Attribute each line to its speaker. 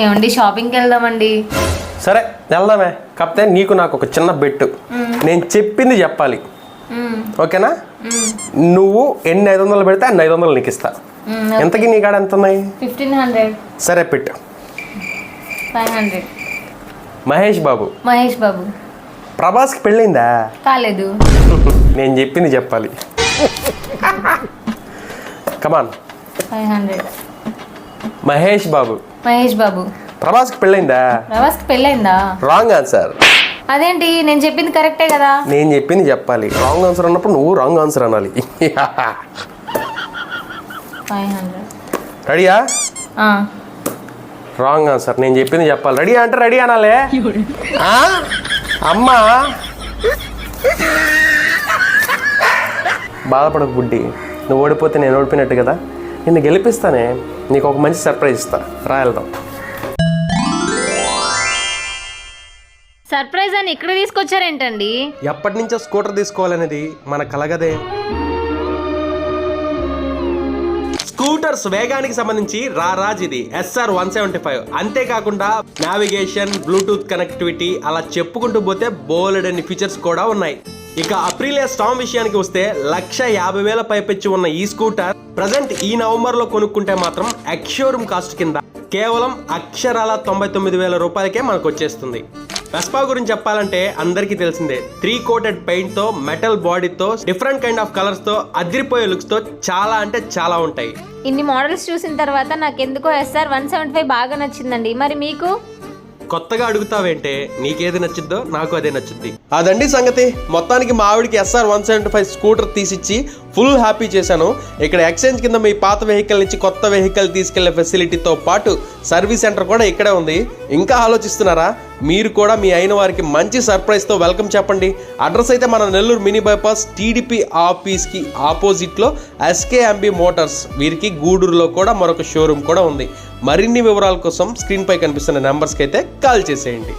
Speaker 1: ఏమండి షాపింగ్కి వెళ్దామండి.
Speaker 2: సరే వెళ్దామే, కాకపోతే నీకు నాకు ఒక చిన్న బెట్టు. నేను చెప్పింది చెప్పాలి, ఓకేనా? నువ్వు ఎన్ని 500 పెడితే అన్ని 500 నీకు ఇస్తా. ఎంతకి నీ కాడ ఎంత ఉన్నాయి?
Speaker 1: 1500.
Speaker 2: సరే పెట్టు.
Speaker 1: 500.
Speaker 2: మహేష్ బాబు.
Speaker 1: మహేష్ బాబు.
Speaker 2: ప్రభాస్కి పెళ్ళైందా?
Speaker 1: కాలేదు.
Speaker 2: నేను చెప్పింది చెప్పాలి. కమాన్.
Speaker 1: 500.
Speaker 2: మహేష్ బాబు.
Speaker 1: మహేష్ బాబు.
Speaker 2: ప్రభాస్కి పెళ్ళైందా?
Speaker 1: ప్రభాస్కి పెళ్ళైందా?
Speaker 2: Wrong answer.
Speaker 1: అదేంటి, నేను చెప్పింది కరెక్టే కదా.
Speaker 2: నేను చెప్పింది చెప్పాలి. రాంగ్ ఆన్సర్ అన్నప్పుడు నువ్వు రాంగ్ ఆన్సర్ అనాలి.
Speaker 1: 500.
Speaker 2: రెడీయా? Wrong answer. నేను చెప్పింది చెప్పాలి. రెడీ అంటే రెడీ అనాలే. అమ్మా బాధపడకు బుడ్డి, నువ్వు ఓడిపోతే నేను ఓడిపోయినట్టు కదా. నిన్ను గెలిపిస్తానే, నీకు ఒక మంచి సర్ప్రైజ్ ఇస్తా. రా వెళ్దాం.
Speaker 1: సర్ప్రైజ్ అని ఇక్కడ తీసుకొచ్చారేంటండి?
Speaker 2: ఎప్పటి నుంచో స్కూటర్ తీసుకోవాలనేది మన కలగదే. స్కూటర్స్ వేగానికి సంబంధించి రారాజ్ ఇది SR 175. అంతేకాకుండా నావిగేషన్, బ్లూటూత్ కనెక్టివిటీ అలా చెప్పుకుంటూ పోతే బోలెడన్ని ఫీచర్స్ కూడా ఉన్నాయి. ఇక అప్రిలియా స్టామ్ విషయానికి వస్తే 150,000 పైపెచ్చి ఉన్న ఈ స్కూటర్ ప్రజెంట్ ఈ నవంబర్ లో కొనుక్కుంటే మాత్రం ఎక్స్షోరూమ్ కాస్ట్ కింద కేవలం అక్షరాల 99,000 రూపాయలకే మనకు వచ్చేస్తుంది. వెస్పా గురించి చెప్పాలంటే అందరికీ తెలిసిందే. 3 కోటెడ్ పెయింట్ తో, మెటల్ బాడీతో, డిఫరెంట్ కైండ్ ఆఫ్ కలర్స్ తో, అదిరిపోయే లుక్స్ తో చాలా అంటే చాలా ఉంటాయి.
Speaker 1: ఇన్ని మోడల్స్ చూసిన తర్వాత నాకెందుకో SR 175 బాగా నచ్చిందండి. మరి మీకు?
Speaker 2: కొత్తగా అడుగుతావేంటే, నీకేది నచ్చిద్దో నాకు అదే నచ్చుద్ది. అదండి సంగతి. మొత్తానికి మా ఆవిడికి SR 175 స్కూటర్ తీసిచ్చి ఫుల్ హ్యాపీ చేశాను. ఇక్కడ ఎక్స్చేంజ్ కింద మీ పాత వెహికల్ నుంచి కొత్త వెహికల్ తీసుకెళ్లే ఫెసిలిటీతో పాటు సర్వీస్ సెంటర్ కూడా ఇక్కడే ఉంది. ఇంకా ఆలోచిస్తున్నారా? మీరు కూడా మీ అయిన వారికి మంచి సర్ప్రైజ్తో వెల్కమ్ చెప్పండి. అడ్రస్ అయితే మన నెల్లూరు మినీ బైపాస్ TDP ఆఫీస్కి ఆపోజిట్లో SKMB మోటార్స్. వీరికి గూడూరులో కూడా మరొక షోరూమ్ కూడా ఉంది. మరిన్ని వివరాల కోసం స్క్రీన్పై కనిపిస్తున్న నెంబర్స్కి అయితే కాల్ చేసేయండి.